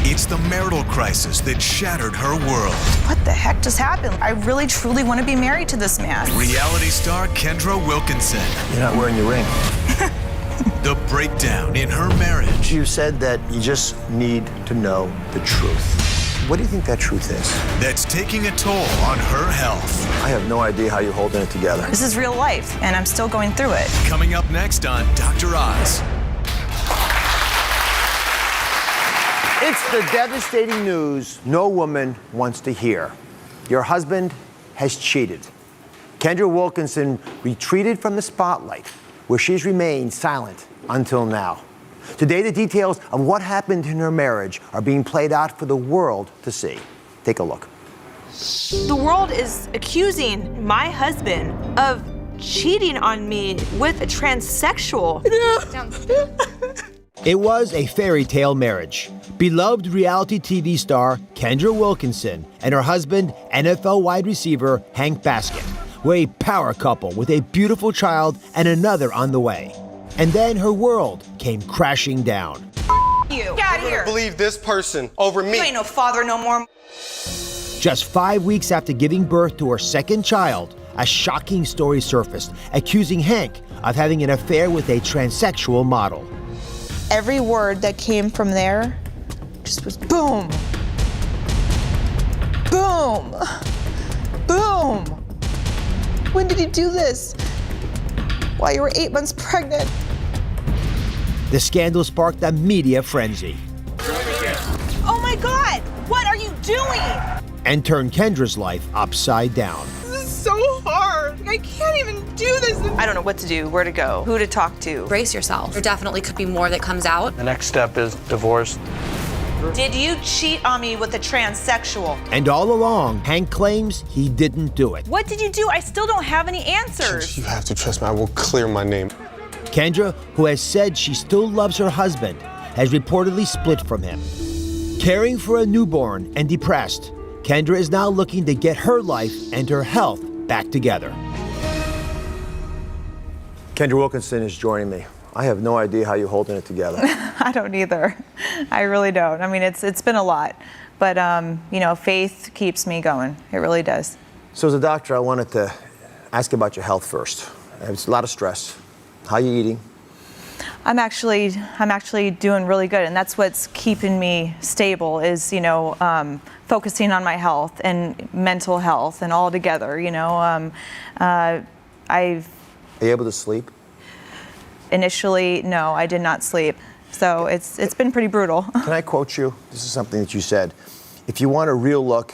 It's the marital crisis that shattered her world. What the heck just happened? I really, truly want to be married to this man. Reality star Kendra Wilkinson. You're not wearing your ring. The breakdown in her marriage. You said that you just need to know the truth. What do you think that truth is? That's taking a toll on her health. I have no idea how you're holding it together. This is real life, and I'm still going through it. Coming up next on Dr. Oz. It's the devastating news no woman wants to hear. Your husband has cheated. Kendra Wilkinson retreated from the spotlight, where she's remained silent until now. Today, the details of what happened in her marriage are being played out for the world to see. Take a look. The world is accusing my husband of cheating on me with a transsexual. It was a fairy tale marriage. Beloved reality TV star Kendra Wilkinson and her husband, NFL wide receiver Hank Baskett, were a power couple with a beautiful child and another on the way. And then her world came crashing down. You. Get out of here. Believe this person over me. You ain't no father no more. Just 5 weeks after giving birth to her second child, a shocking story surfaced, accusing Hank of having an affair with a transsexual model. Every word that came from there just was boom, boom, boom. When did he do this? While you were 8 months pregnant. The scandal sparked a media frenzy Oh my God, what are you doing? and turned Kendra's life upside down. This is so hard. I can't even do this. I don't know what to do, where to go, who to talk to. Brace yourself. There definitely could be more that comes out. The next step is divorce. Did you cheat on me with a transsexual? And all along, Hank claims he didn't do it. What did you do? I still don't have any answers. You have to trust me. I will clear my name. Kendra, who has said she still loves her husband, has reportedly split from him. Caring for a newborn and depressed, Kendra is now looking to get her life and her health back together. Kendra Wilkinson is joining me. I have no idea how you're holding it together. I don't either. I really don't. I mean, it's been a lot, but faith keeps me going. It really does. So as a doctor, I wanted to ask about your health first. It's a lot of stress. How are you eating? I'm actually doing really good, and that's what's keeping me stable is, focusing on my health and mental health and all together, Are you able to sleep? Initially, no, I did not sleep. So it's been pretty brutal. Can I quote you? This is something that you said. If you want a real look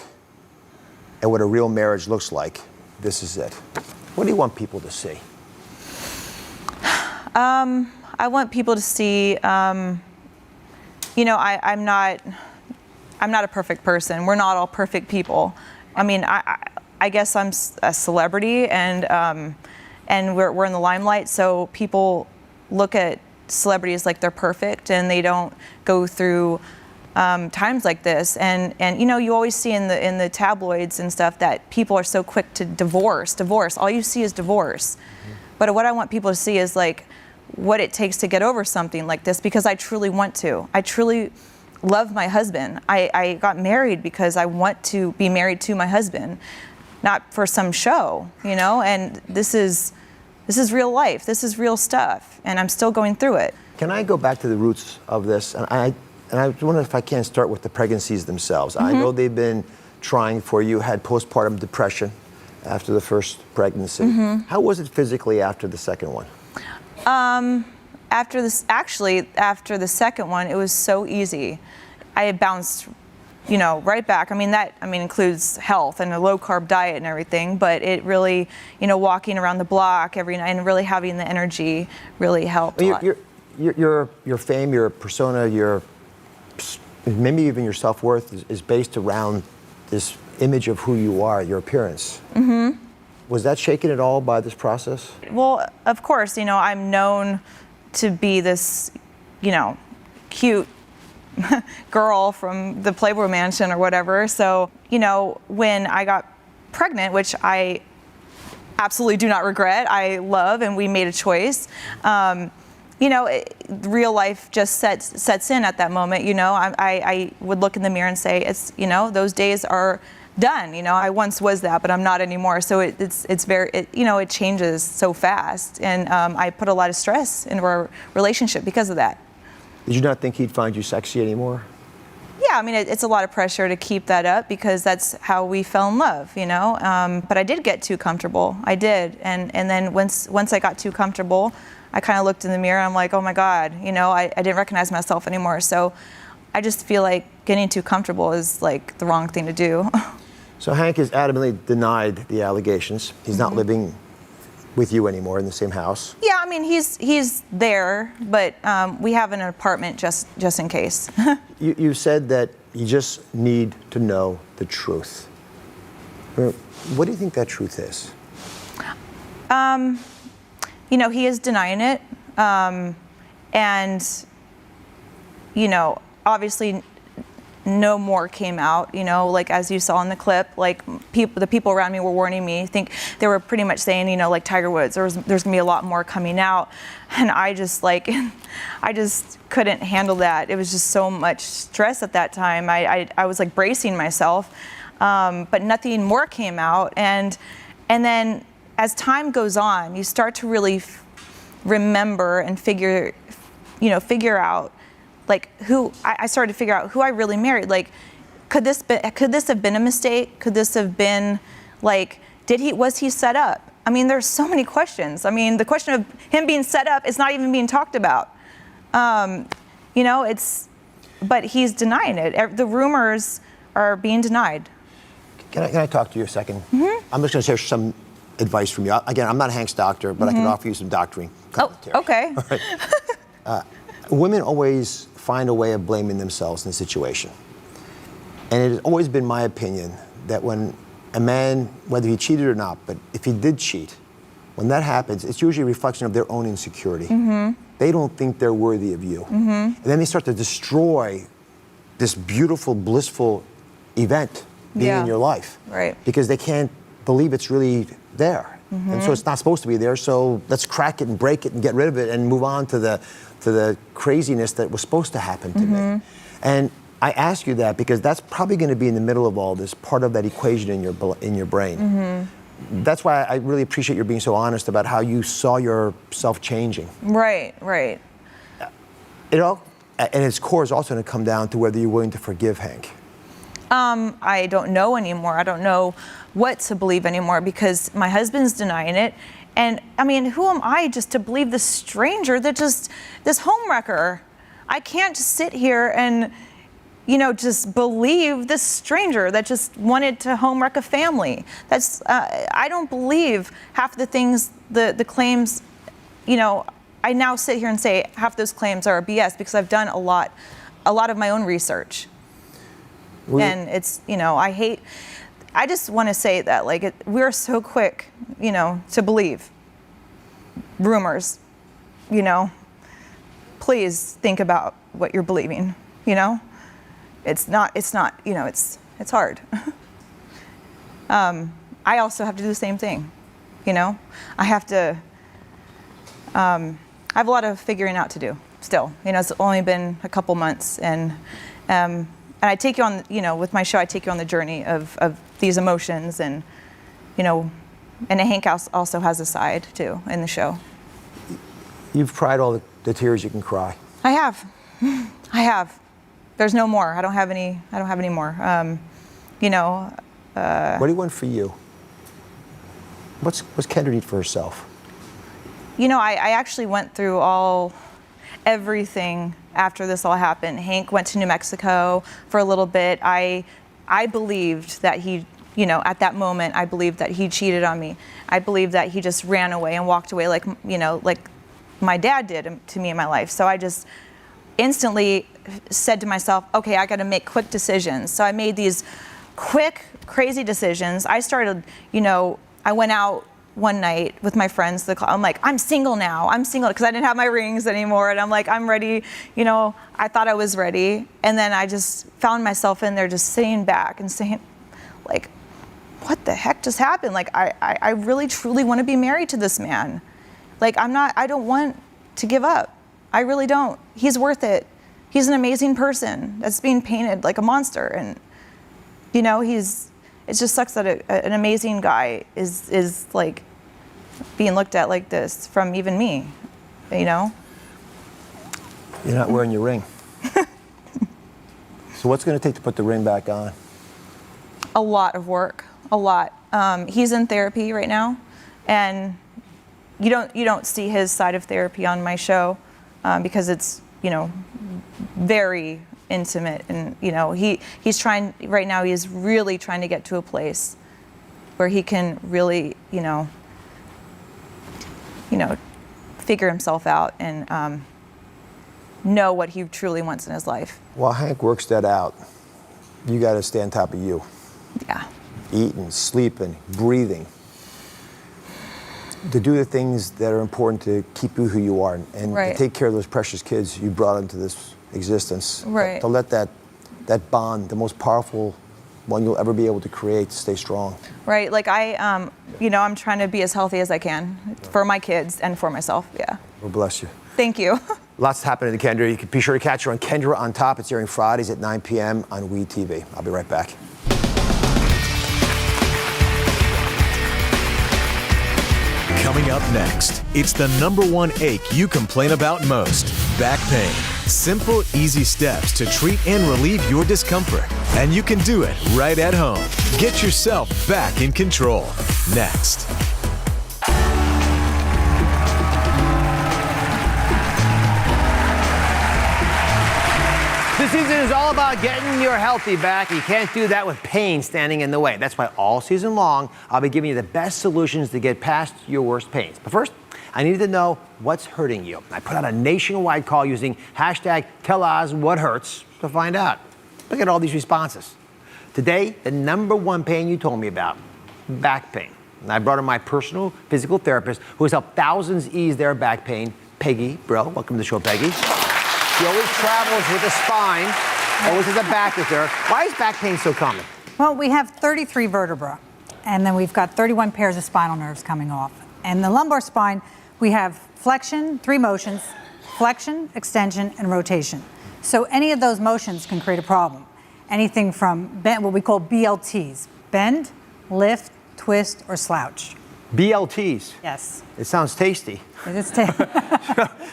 at what a real marriage looks like, this is it. What do you want people to see? I want people to see, I'm not a perfect person. We're not all perfect people. I mean, I guess I'm a celebrity, and we're in the limelight, so people look at celebrities like they're perfect, and they don't go through times like this. And you always see in the tabloids and stuff that people are so quick to divorce. All you see is divorce. Mm-hmm. But what I want people to see is like what it takes to get over something like this, because I truly want to. I truly love my husband. I got married because I want to be married to my husband, not for some show, and this is real life. This is real stuff, and I'm still going through it. Can I go back to the roots of this? And I wonder if I can start with the pregnancies themselves. Mm-hmm. I know they've been trying for you, had postpartum depression after the first pregnancy. Mm-hmm. How was it physically after the second one? After the second one, it was so easy. I had bounced, right back. I mean, includes health and a low carb diet and everything, but it really, walking around the block every night and really having the energy really helped a lot. Your fame, your persona, maybe even your self-worth is based around this image of who you are, your appearance. Mm-hmm. Was that shaken at all by this process? Well, of course, I'm known to be this, cute girl from the Playboy Mansion or whatever. So, when I got pregnant, which I absolutely do not regret, I love, and we made a choice, real life just sets in at that moment. I would look in the mirror and say, it's, those days are done. I once was that, but I'm not anymore. So it's very, it changes so fast. And I put a lot of stress into our relationship because of that. Did you not think he'd find you sexy anymore? Yeah, I mean, it's a lot of pressure to keep that up because that's how we fell in love, But I did get too comfortable. I did. And then once I got too comfortable, I kind of looked in the mirror and I'm like, oh my God, I didn't recognize myself anymore. So I just feel like getting too comfortable is like the wrong thing to do. So Hank has adamantly denied the allegations. He's not living with you anymore in the same house. Yeah, I mean, he's there, but we have an apartment just in case. You said that you just need to know the truth. What do you think that truth is? He is denying it. And, obviously no more came out, like as you saw in the clip, like the people around me were warning me. I think they were pretty much saying, like Tiger Woods, there's gonna be a lot more coming out. And I just couldn't handle that. It was just so much stress at that time. I was like bracing myself, but nothing more came out. And then as time goes on, you start to really remember and figure out like I started to figure out who I really married. Like, could this have been a mistake? Could this have been like, was he set up? I mean, there's so many questions. I mean, the question of him being set up is not even being talked about. But he's denying it. The rumors are being denied. Can I talk to you a second? Mm-hmm. I'm just going to share some advice from you. Again, I'm not Hank's doctor, but I can offer you some doctoring commentary. Oh, okay. Right. Women always find a way of blaming themselves in a situation. And it has always been my opinion that when a man, whether he cheated or not, but if he did cheat, when that happens, it's usually a reflection of their own insecurity. Mm-hmm. They don't think they're worthy of you. Mm-hmm. And then they start to destroy this beautiful, blissful event being in your life. Right. Because they can't believe it's really there. Mm-hmm. And so it's not supposed to be there, so let's crack it and break it and get rid of it and move on to the craziness that was supposed to happen to me. And I ask you that because that's probably going to be in the middle of all this, part of that equation in your brain. Mm-hmm. That's why I really appreciate your being so honest about how you saw yourself changing. Right. And its core is also going to come down to whether you're willing to forgive Hank. I don't know anymore. I don't know what to believe anymore because my husband's denying it. And I mean, who am I just to believe this stranger this homewrecker? I can't just sit here and, just believe this stranger that just wanted to homewreck a family. I don't believe half the things, the claims, I now sit here and say half those claims are BS because I've done a lot of my own research. And it's, I just want to say that, we're so quick, to believe rumors, Please think about what you're believing, It's hard. I also have to do the same thing, I have to, I have a lot of figuring out to do still. It's only been a couple months, and I take you on, with my show, I take you on the journey of these emotions, and, and Hank also has a side too in the show. You've cried all the tears you can cry. I have. There's no more. I don't have any more. What do you want for you? What's Kendra need for herself? I actually went through everything after this all happened. Hank went to New Mexico for a little bit. I believed that he, at that moment, I believed that he cheated on me. I believed that he just ran away and walked away like my dad did to me in my life. So I just instantly said to myself, okay, I got to make quick decisions. So I made these quick, crazy decisions. I started, I went out one night with my friends. I'm like, I'm single now. I'm single because I didn't have my rings anymore. And I'm like, I'm ready. I thought I was ready. And then I just found myself in there just sitting back and saying, what the heck just happened? I really, truly want to be married to this man. I don't want to give up. I really don't. He's worth it. He's an amazing person that's being painted like a monster. And, you know, it just sucks that an amazing guy is like being looked at like this from even me, you know? You're not wearing your ring. So what's going to take to put the ring back on? A lot of work, a lot. He's in therapy right now, and you don't see his side of therapy on my show because it's, you know, very intimate, and you know he's trying right now. He's really trying to get to a place where he can really, you know, figure himself out and know what he truly wants in his life. While Hank works that out, you got to stay on top of you. Yeah. Eating, sleeping, breathing. To do the things that are important to keep you who you are, and Right. to take care of those precious kids you brought into this existence. Right. To let that bond, the most powerful one you'll ever be able to create, stay strong. Right. Like I'm trying to be as healthy as I can for my kids and for myself. Yeah. Well, bless you. Thank you. Lots happening to Kendra. You can be sure to catch her on Kendra on Top. It's airing Fridays at 9 p.m. on WE TV. I'll be right back. Coming up next, it's the #1 ache you complain about most, back pain. Simple, easy steps to treat and relieve your discomfort. And you can do it right at home. Get yourself back in control. Next. This season is all about getting your healthy back. You can't do that with pain standing in the way. That's why all season long, I'll be giving you the best solutions to get past your worst pains. But first, I need to know what's hurting you. I put out a nationwide call using hashtag #TellOzWhatHurts to find out. Look at all these responses. Today, the #1 pain you told me about, back pain. And I brought in my personal physical therapist who has helped thousands ease their back pain, Peggy Brill. Welcome to the show, Peggy. She always travels with a spine, always has a back with her. Why is back pain so common? Well, we have 33 vertebrae, and then we've got 31 pairs of spinal nerves coming off. And the lumbar spine, we have flexion, 3 motions, flexion, extension, and rotation. So any of those motions can create a problem. Anything from what we call BLTs, bend, lift, twist, or slouch. BLTs. Yes. It sounds tasty. It is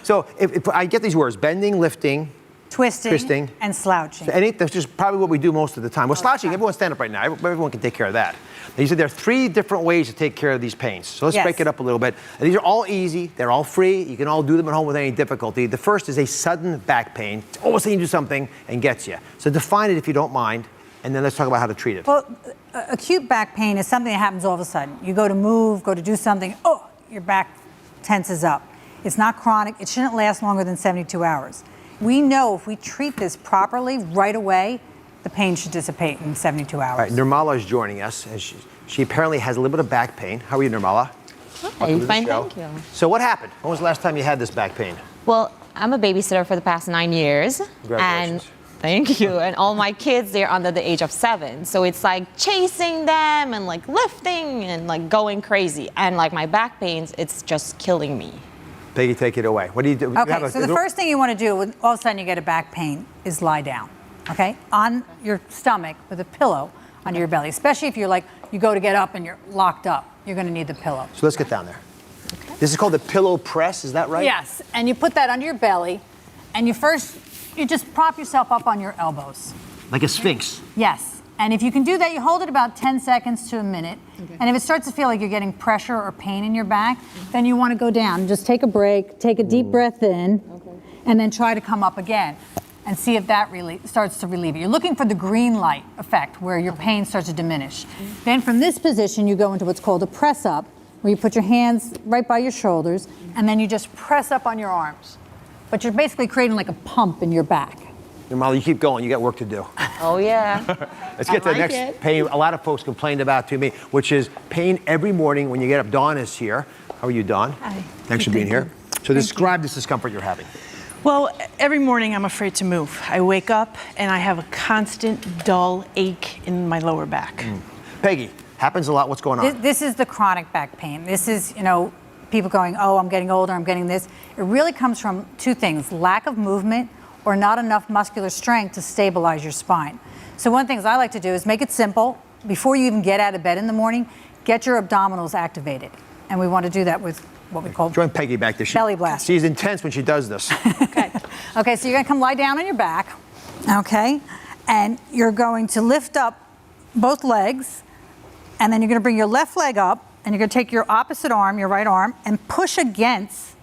So if I get these words, bending, lifting, twisting, and slouching. that's just probably what we do most of the time. Well, slouching, everyone stand up right now. Everyone can take care of that. Now, you said there are 3 different ways to take care of these pains. So let's break it up a little bit. These are all easy. They're all free. You can all do them at home with any difficulty. The first is a sudden back pain. It's almost like you do something and gets you. So define it if you don't mind, and then let's talk about how to treat it. Well, acute back pain is something that happens all of a sudden. You go to move, go to do something, your back tenses up. It's not chronic. It shouldn't last longer than 72 hours. We know if we treat this properly right away, the pain should dissipate in 72 hours. All right, Nirmala is joining us. And she apparently has a little bit of back pain. How are you, Nirmala? I'm fine, thank you. So what happened? When was the last time you had this back pain? Well, I'm a babysitter for the past 9 years. Congratulations. And thank you. And all my kids, they're under the age of 7. So it's like chasing them and like lifting and like going crazy. And like my back pains, it's just killing me. Peggy, take it away. What do you do? Okay, so the first thing you want to do when all of a sudden you get a back pain is lie down, okay? On your stomach with a pillow under your belly, especially if you're like, you go to get up and you're locked up. You're going to need the pillow. So let's get down there. Okay. This is called the pillow press, is that right? Yes, and you put that under your belly, and you just prop yourself up on your elbows. Like a sphinx. Yes. And if you can do that, you hold it about 10 seconds to a minute. Okay. And if it starts to feel like you're getting pressure or pain in your back, then you want to go down. Just take a break, take a deep breath in, and then try to come up again and see if that really starts to relieve you. You're looking for the green light effect where your pain starts to diminish. Then from this position, you go into what's called a press up, where you put your hands right by your shoulders, and then you just press up on your arms. But you're basically creating like a pump in your back. Nirmala, you keep going. You got work to do. Oh, yeah. Let's get to the next pain a lot of folks complained about to me, which is pain every morning when you get up. Dawn is here. How are you, Dawn? Hi. Thanks for being here. So describe this discomfort you're having. Well, every morning I'm afraid to move. I wake up and I have a constant dull ache in my lower back. Peggy, happens a lot. What's going on? This is the chronic back pain. This is, people going, oh, I'm getting older, I'm getting this. It really comes from two things: lack of movement or not enough muscular strength to stabilize your spine. So one of the things I like to do is make it simple. Before you even get out of bed in the morning, get your abdominals activated. And we want to do that with what we call Join Peggy back there. belly blast. She's intense when she does this. Okay. Okay, so you're gonna come lie down on your back, okay? And you're going to lift up both legs, and then you're gonna bring your left leg up, and you're gonna take your opposite arm, your right arm, and push against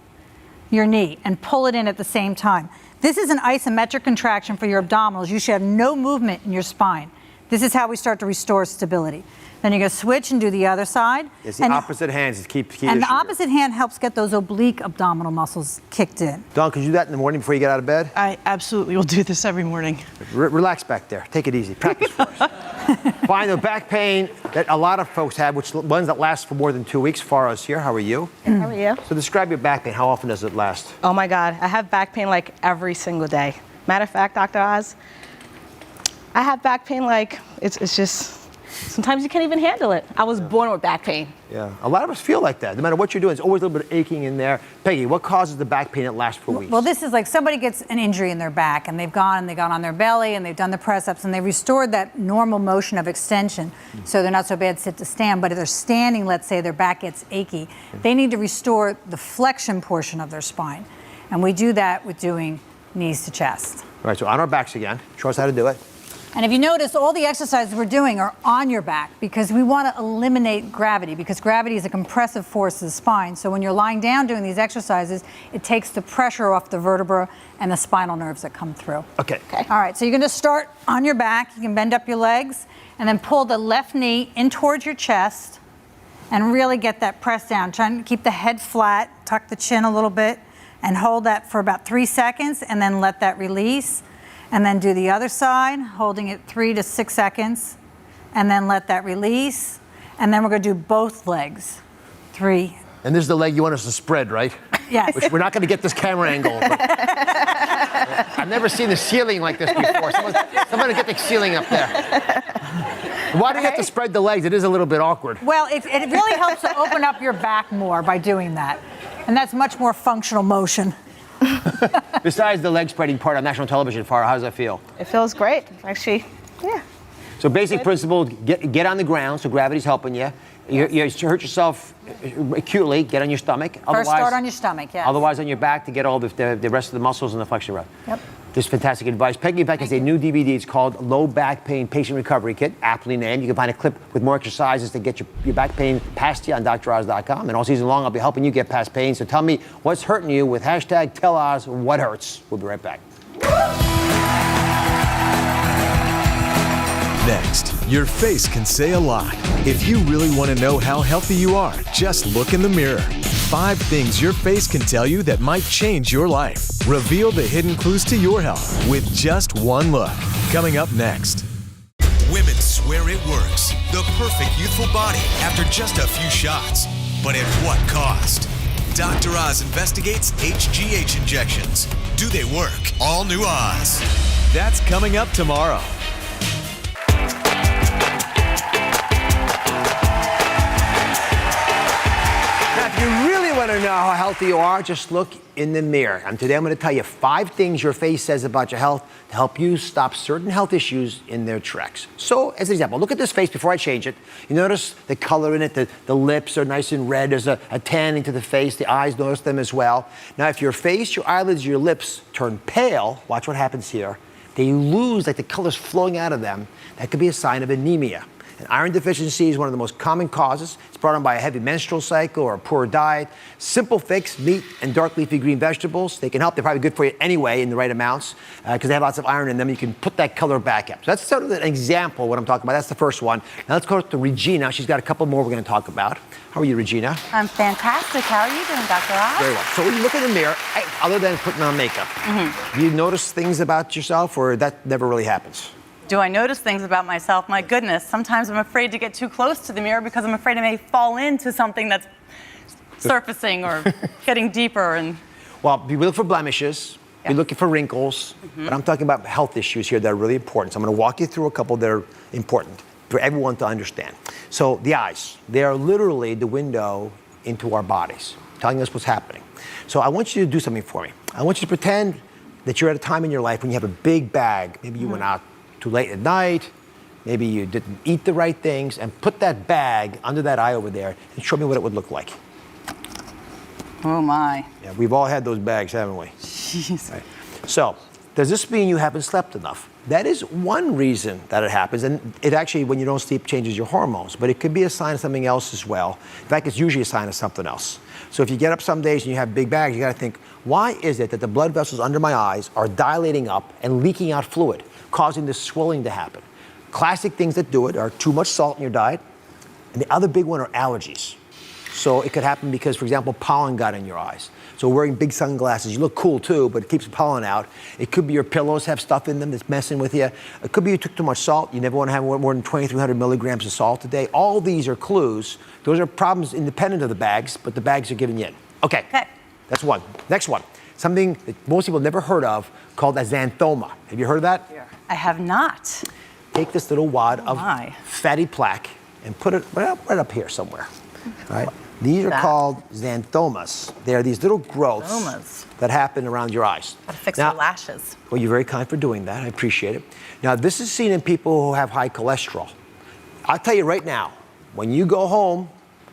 your knee and pull it in at the same time. This is an isometric contraction for your abdominals. You should have no movement in your spine. This is how we start to restore stability. Then you're gonna switch and do the other side. It's the opposite hands to keep And the opposite hand helps get those oblique abdominal muscles kicked in. Dawn, could you do that in the morning before you get out of bed? I absolutely will do this every morning. Relax back there. Take it easy. Practice first. Fine, the back pain that a lot of folks have, which ones that last for more than 2 weeks. Farah's here. How are you? How are you? So describe your back pain. How often does it last? Oh my God, I have back pain like every single day. Matter of fact, Dr. Oz, I have back pain like it's just, sometimes you can't even handle it. I was born with back pain. Yeah, a lot of us feel like that. No matter what you're doing, there's always a little bit of aching in there. Peggy, what causes the back pain that lasts for weeks? Well, this is like somebody gets an injury in their back, and they've gone on their belly, and they've done the press-ups, and they've restored that normal motion of extension, so they're not so bad sit to stand. But if they're standing, let's say their back gets achy, they need to restore the flexion portion of their spine. And we do that with doing knees to chest. All right, so on our backs again. Show us how to do it. And if you notice, all the exercises we're doing are on your back because we want to eliminate gravity, because gravity is a compressive force of the spine. So when you're lying down doing these exercises, it takes the pressure off the vertebra and the spinal nerves that come through. Okay. All right, so you're going to start on your back. You can bend up your legs and then pull the left knee in towards your chest and really get that press down. Trying to keep the head flat, tuck the chin a little bit, and hold that for about 3 seconds and then let that release. And then do the other side, holding it 3 to 6 seconds, and then let that release. And then we're going to do both legs. 3. And this is the leg you want us to spread, right? Yes. Which we're not going to get this camera angle. I've never seen the ceiling like this before. Somebody get the ceiling up there. Why do you have to spread the legs? It is a little bit awkward. Well, it really helps to open up your back more by doing that. And that's much more functional motion. Besides the leg spreading part on national television, Farah, how does that feel? It feels great, actually. Yeah. So basic principle, get on the ground, so gravity's helping you. You hurt yourself acutely, get on your stomach. First start on your stomach, yes. Otherwise on your back to get all the rest of the muscles and the flexion rep. Yep. This is fantastic advice. Peggy Beck has a new DVD. It's called Low Back Pain Patient Recovery Kit, aptly named. You can find a clip with more exercises to get your back pain past you on DrOz.com. And all season long, I'll be helping you get past pain. So tell me what's hurting you with hashtag #TellOz We'll be right back. Next, your face can say a lot. If you really want to know how healthy you are, just look in the mirror. 5 things your face can tell you that might change your life. Reveal the hidden clues to your health with just one look. Coming up next. Women swear it works. The perfect youthful body after just a few shots. But at what cost? Dr. Oz investigates HGH injections. Do they work? All new Oz. That's coming up tomorrow. If you really want to know how healthy you are, just look in the mirror. And today I'm going to tell you 5 things your face says about your health to help you stop certain health issues in their tracks. So, as an example, look at this face before I change it. You notice the color in it, the lips are nice and red. There's a tanning to the face. The eyes, notice them as well. Now, if your face, your eyelids, your lips turn pale, watch what happens here. They lose, like the color's flowing out of them. That could be a sign of anemia. And iron deficiency is one of the most common causes. It's brought on by a heavy menstrual cycle or a poor diet. Simple fix, meat and dark leafy green vegetables. They can help. They're probably good for you anyway in the right amounts because they have lots of iron in them. You can put that color back up. So that's sort of an example of what I'm talking about. That's the first one. Now let's go to Regina. She's got a couple more we're going to talk about. How are you, Regina? I'm fantastic. How are you doing, Dr. Oz? Very well. So when you look in the mirror, other than putting on makeup, do you notice things about yourself or that never really happens? Do I notice things about myself? My goodness, sometimes I'm afraid to get too close to the mirror because I'm afraid I may fall into something that's surfacing or getting deeper. And well, be looking for blemishes, be looking for wrinkles, but I'm talking about health issues here that are really important. So I'm going to walk you through a couple that are important for everyone to understand. So the eyes, they are literally the window into our bodies. telling us what's happening. So I want you to do something for me. I want you to pretend that you're at a time in your life when you have a big bag. Maybe you went out too late at night. Maybe you didn't eat the right things, and put that bag under that eye over there and show me what it would look like. Oh my. Yeah, we've all had those bags, haven't we? Jeez. Right. So, does this mean you haven't slept enough? That is one reason that it happens, and it actually, when you don't sleep, changes your hormones, but it could be a sign of something else as well. In fact, it's usually a sign of something else. So if you get up some days and you have big bags, you gotta think, why is it that the blood vessels under my eyes are dilating up and leaking out fluid, causing this swelling to happen? Classic things that do it are too much salt in your diet, and the other big one are allergies. So it could happen because, for example, pollen got in your eyes. So wearing big sunglasses, you look cool too, but it keeps the pollen out. It could be your pillows have stuff in them that's messing with you. It could be you took too much salt. You never want to have more than 2,300 milligrams of salt a day. All these are clues. Those are problems independent of the bags, but the bags are giving you in. Okay. That's one. Next one. Something that most people have never heard of called a xanthoma. Have you heard of that? I have not. Take this little wad of fatty plaque and put it right up here somewhere. All right? These are called xanthomas. They are these little growths that happen around your eyes. Gotta fix your lashes. Well, you're very kind for doing that. I appreciate it. Now, this is seen in people who have high cholesterol. I'll tell you right now, when you go home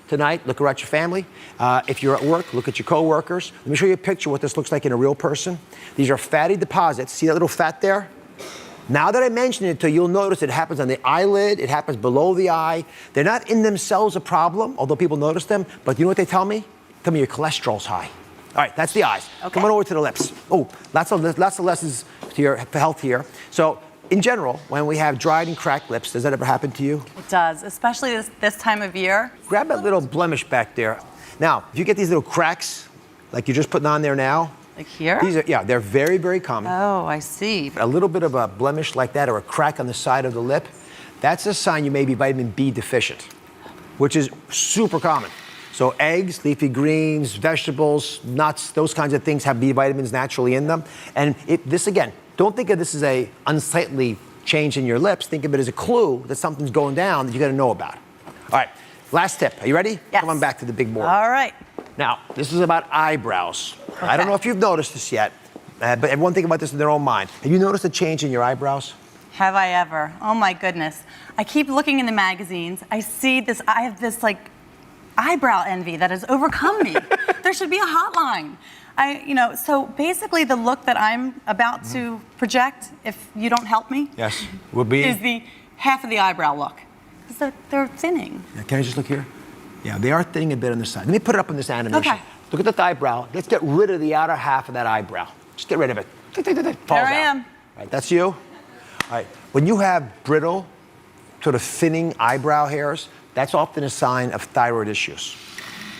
tonight, look around your family. If you're at work, look at your coworkers. Let me show you a picture of what this looks like in a real person. These are fatty deposits. See that little fat there? Now that I mention it to you, you'll notice it happens on the eyelid, it happens below the eye. They're not in themselves a problem, although people notice them, but you know what they tell me? Tell me your cholesterol's high. All right, that's the eyes. Come on over to the lips. Oh, lots of lessons for health here. So, in general, when we have dried and cracked lips, does that ever happen to you? It does, especially this time of year. Grab that little blemish back there. Now, if you get these little cracks, like you're just putting on there now, like here? These are, they're very, very common. Oh, I see. A little bit of a blemish like that or a crack on the side of the lip, that's a sign you may be vitamin B deficient, which is super common. So eggs, leafy greens, vegetables, nuts, those kinds of things have B vitamins naturally in them. And this, again, don't think of this as a unsightly change in your lips. Think of it as a clue that something's going down that you got to know about. All right, last tip. Are you ready? Yes. Come on back to the big board. All right. Now, this is about eyebrows. I don't know if you've noticed this yet, but everyone think about this in their own mind. Have you noticed a change in your eyebrows? Have I ever? Oh my goodness. I keep looking in the magazines. I see this, I have this like eyebrow envy that has overcome me. There should be a hotline. So basically the look that I'm about to project, if you don't help me, would be? Is the half of the eyebrow look. Because they're thinning. Yeah, can I just look here? Yeah, they are thinning a bit on the side. Let me put it up in this animation. Okay. Look at that eyebrow. Let's get rid of the outer half of that eyebrow. Just get rid of it. There I am. All right, that's you. All right, when you have brittle, sort of thinning eyebrow hairs, that's often a sign of thyroid issues.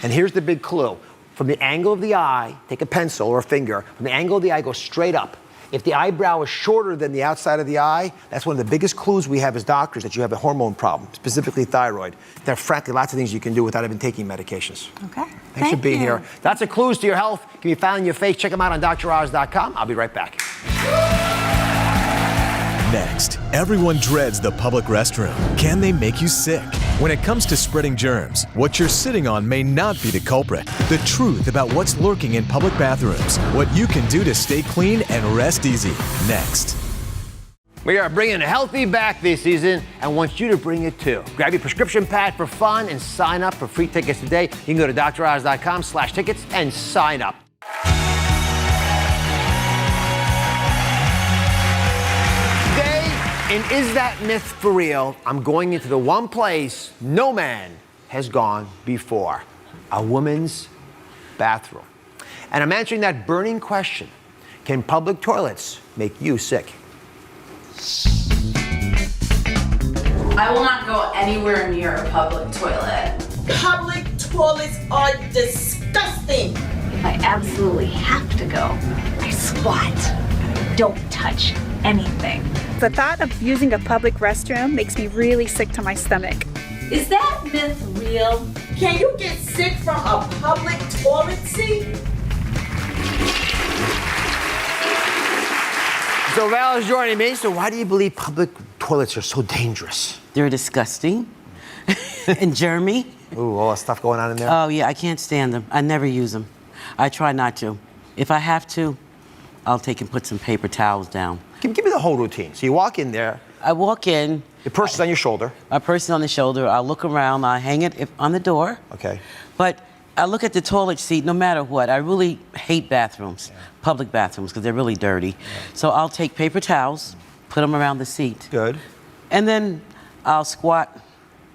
And here's the big clue. From the angle of the eye, take a pencil or a finger, from the angle of the eye, go straight up. If the eyebrow is shorter than the outside of the eye, that's one of the biggest clues we have as doctors that you have a hormone problem, specifically thyroid. There are frankly lots of things you can do without even taking medications. Okay. Thanks for being here. Lots of clues to your health can be found in your face. Check them out on DrOz.com. I'll be right back. Next, everyone dreads the public restroom. Can they make you sick? When it comes to spreading germs, what you're sitting on may not be the culprit. The truth about what's lurking in public bathrooms. What you can do to stay clean and rest easy. Next. We are bringing healthy back this season and want you to bring it too. Grab your prescription pad for fun and sign up for free tickets today. You can go to DrOz.com/tickets and sign up. And is that myth for real? I'm going into the one place no man has gone before, a woman's bathroom. And I'm answering that burning question. Can public toilets make you sick? I will not go anywhere near a public toilet. Public toilets are disgusting. If I absolutely have to go, I squat. Don't touch anything. The thought of using a public restroom makes me really sick to my stomach. Is that myth real? Can you get sick from a public toilet seat? So Val is joining me. So why do you believe public toilets are so dangerous? They're disgusting. And germy. Ooh, all that stuff going on in there? Oh, yeah, I can't stand them. I never use them. I try not to. If I have to, I'll take and put some paper towels down. Give me the whole routine. So you walk in there. I walk in. The purse is on your shoulder. My purse is on the shoulder. I'll look around. I hang it on the door. Okay. But I look at the toilet seat no matter what. I really hate bathrooms, public bathrooms, because they're really dirty. Yeah. So I'll take paper towels, put them around the seat. Good. And then I'll squat.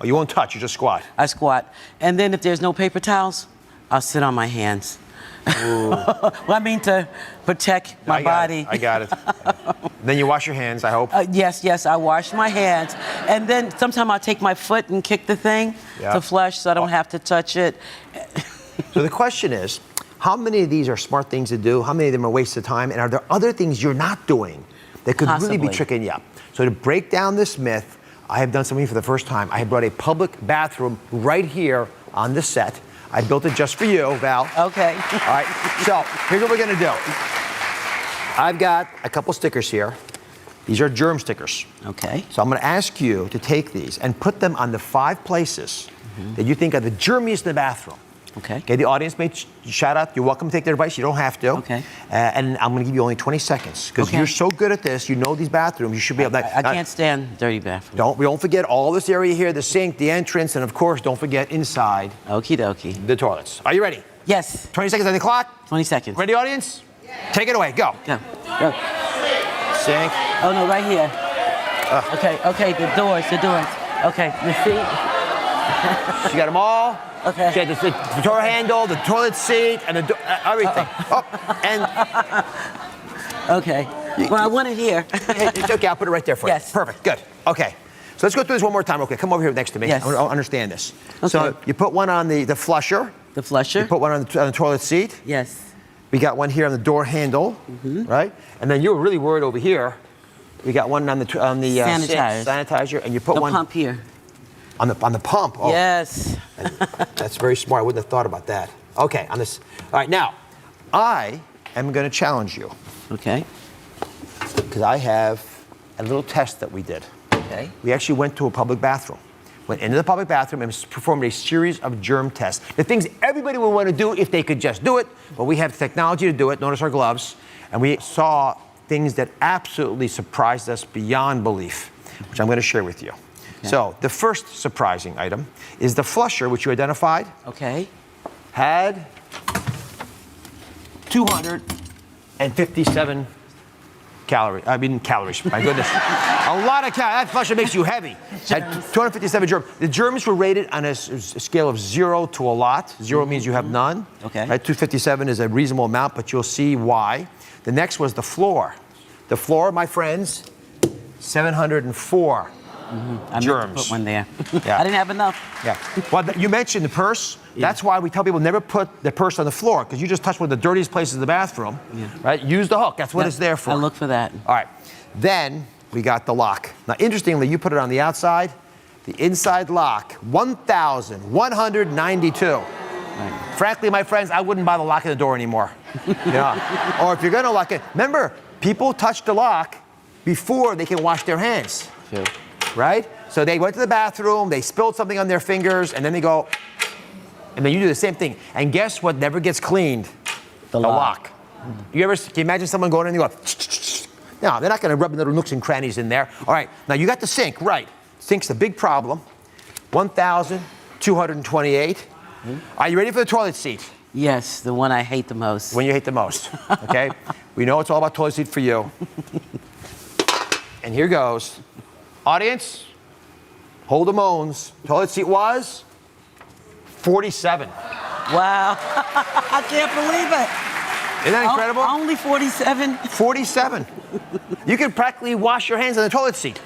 Oh, you won't touch, you just squat. I squat. And then if there's no paper towels, I'll sit on my hands. Well, I mean to protect my body. I got it. Then you wash your hands, I hope. Yes, I wash my hands. And then sometimes I'll take my foot and kick the thing to flush so I don't have to touch it. So the question is, how many of these are smart things to do? How many of them are a waste of time? And are there other things you're not doing that could really be tricking you up? So to break down this myth, I have done something for the first time. I have brought a public bathroom right here on the set. I built it just for you, Val. Okay. All right, so here's what we're gonna do. I've got a couple stickers here. These are germ stickers. Okay. So I'm gonna ask you to take these and put them on the 5 places that you think are the germiest in the bathroom. Okay. Okay, the audience may shout out. You're welcome to take their advice. You don't have to. Okay. And I'm going to give you only 20 seconds because you're so good at this. You know these bathrooms. You should be able to. I can't stand dirty bathrooms. Don't forget all this area here, the sink, the entrance, and of course, don't forget inside. Okie dokie. The toilets. Are you ready? Yes. 20 seconds on the clock. 20 seconds. Ready, audience? Yeah. Take it away. Go. Go. Sink. Oh no, right here. Okay. The doors. Okay. The seat. She got them all. Okay. She had the door handle, the toilet seat, and everything. Okay. Well, I want it here. It's okay. I'll put it right there for you. Yes. Perfect. Good. Okay. So let's go through this one more time. Okay. Come over here next to me. Yes. I want to understand this. Okay. So you put one on the flusher. The flusher. You put one on the toilet seat. Yes. We got one here on the door handle, right? And then you were really worried over here. We got one on the sanitizer, and you put one pump here. On the pump. Oh. Yes. That's very smart. I wouldn't have thought about that. Okay, on this. All right, now, I am going to challenge you. Okay. Because I have a little test that we did. Okay. We actually went to a public bathroom. Went into the public bathroom and performed a series of germ tests. The things everybody would want to do if they could just do it, but we have technology to do it. Notice our gloves. And we saw things that absolutely surprised us beyond belief, which I'm going to share with you. Okay. So the first surprising item is the flusher, which you identified. Okay. Had 257 calories. My goodness. A lot of calories. That flusher makes you heavy. Had 257 germs. The germs were rated on a scale of 0 to a lot. 0 means you have none. Okay. Right? 257 is a reasonable amount, but you'll see why. The next was the floor. The floor, my friends, 704 I germs. meant to put one there. Yeah. I didn't have enough. Yeah. Well, you mentioned the purse. Yeah. That's why we tell people never put the purse on the floor, because you just touched one of the dirtiest places in the bathroom. Yeah. Right? Use the hook. That's what it's there for. I look for that. All right. Then we got the lock. Now, interestingly, you put it on the outside. The inside lock, 1,192. Right. Frankly, my friends, I wouldn't bother locking the door anymore. Yeah. Or if you're going to lock it, remember, people touch the lock before they can wash their hands. Sure. Right? So they went to the bathroom, they spilled something on their fingers, and then they go, and then you do the same thing. And guess what never gets cleaned? The lock. Can you imagine someone going in and go, no, they're not going to rub little nooks and crannies in there. All right, now you got the sink, right. Sink's a big problem. 1,228. Are you ready for the toilet seat? Yes, the one I hate the most. When you hate the most, okay? We know it's all about toilet seat for you. And here goes. Audience, hold the moans. Toilet seat was 47. Wow. I can't believe it. Isn't that incredible? Only 47? 47. You can practically wash your hands on the toilet seat.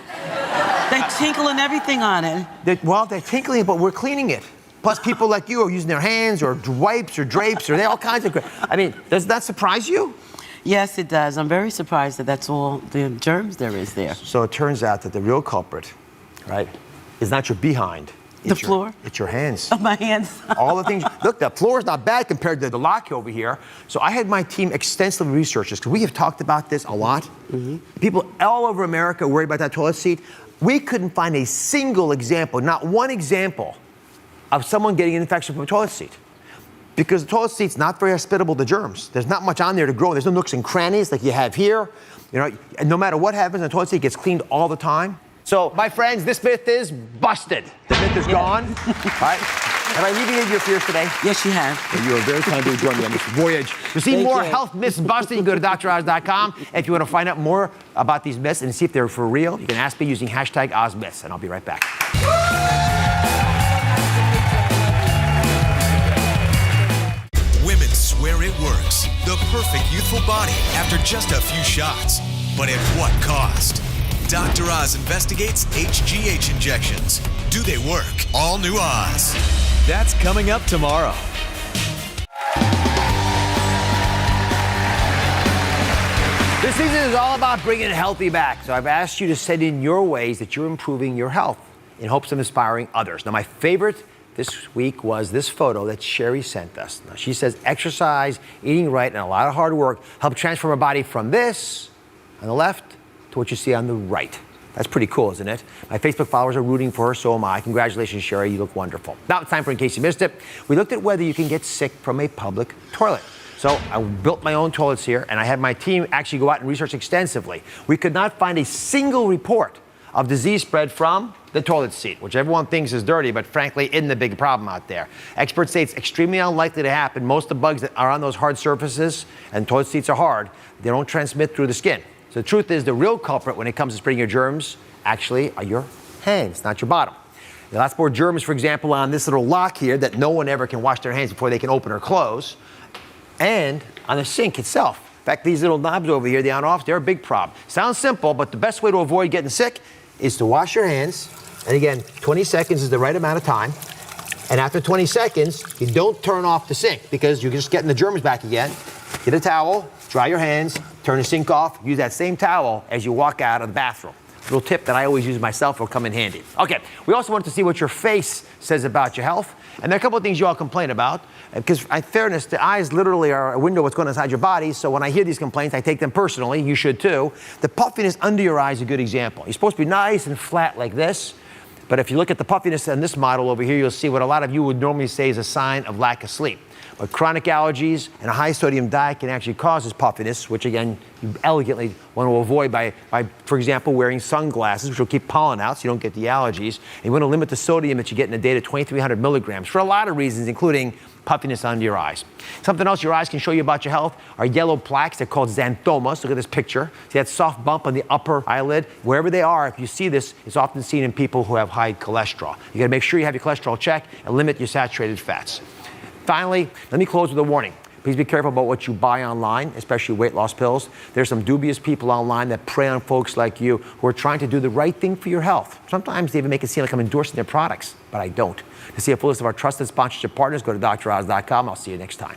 They tinkle and everything on it. They're tinkling, but we're cleaning it. Plus, people like you are using their hands or wipes or drapes or all kinds of. I mean, does that surprise you? Yes, it does. I'm very surprised that that's all the germs there is there. So it turns out that the real culprit, right, is not your behind. The floor? It's your hands. Oh, my hands. All the things. Look, the floor is not bad compared to the lock over here. So I had my team extensively research this because we have talked about this a lot. People all over America worry about that toilet seat. We couldn't find a single example, not one example, of someone getting an infection from a toilet seat. Because the toilet seat's not very hospitable to germs. There's not much on there to grow. There's no nooks and crannies like you have here. You know, and no matter what happens, the toilet seat gets cleaned all the time. So, my friends, this myth is busted. The myth is gone. All right? Have I alleviated your fears today? Yes, you have. And you are very kind to join me on this voyage. To see more health myths busted, you can go to DrOz.com. If you want to find out more about these myths and see if they're for real, you can ask me using hashtag OzMyths, and I'll be right back. Women swear it works. The perfect youthful body after just a few shots. But at what cost? Dr. Oz investigates HGH injections. Do they work? All new Oz. That's coming up tomorrow. This season is all about bringing healthy back. So I've asked you to send in your ways that you're improving your health in hopes of inspiring others. Now, my favorite this week was this photo that Sherry sent us. Now, she says exercise, eating right, and a lot of hard work help transform her body from this on the left to what you see on the right. That's pretty cool, isn't it? My Facebook followers are rooting for her, so am I. Congratulations, Sherry. You look wonderful. Now it's time for In Case You Missed It. We looked at whether you can get sick from a public toilet. So I built my own toilets here, and I had my team actually go out and research extensively. We could not find a single report of disease spread from the toilet seat, which everyone thinks is dirty, but frankly isn't a big problem out there. Experts say it's extremely unlikely to happen. Most of the bugs that are on those hard surfaces, and toilet seats are hard, they don't transmit through the skin. So the truth is, the real culprit when it comes to spreading your germs actually are your hands, not your bottom. Now, lots more germs, for example, on this little lock here that no one ever can wash their hands before they can open or close, and on the sink itself. In fact, these little knobs over here, the on-off, they're a big problem. Sounds simple, but the best way to avoid getting sick is to wash your hands. And again, 20 seconds is the right amount of time. And after 20 seconds, you don't turn off the sink because you're just getting the germs back again. Get a towel, dry your hands, turn the sink off, use that same towel as you walk out of the bathroom. Little tip that I always use myself will come in handy. Okay, we also wanted to see what your face says about your health. And there are a couple of things you all complain about. Because in fairness, the eyes literally are a window of what's going on inside your body. So when I hear these complaints, I take them personally. You should too. The puffiness under your eye is a good example. You're supposed to be nice and flat like this. But if you look at the puffiness in this model over here, you'll see what a lot of you would normally say is a sign of lack of sleep. But chronic allergies and a high sodium diet can actually cause this puffiness, which again, you elegantly want to avoid by, for example, wearing sunglasses, which will keep pollen out so you don't get the allergies. And you want to limit the sodium that you get in a day to 2,300 milligrams for a lot of reasons, including puffiness under your eyes. Something else your eyes can show you about your health are yellow plaques. They're called xanthomas. Look at this picture. See that soft bump on the upper eyelid? Wherever they are, if you see this, it's often seen in people who have high cholesterol. You got to make sure you have your cholesterol checked and limit your saturated fats. Finally, let me close with a warning. Please be careful about what you buy online, especially weight loss pills. There's some dubious people online that prey on folks like you who are trying to do the right thing for your health. Sometimes they even make it seem like I'm endorsing their products, but I don't. To see a full list of our trusted sponsorship partners, go to DrOz.com. I'll see you next time.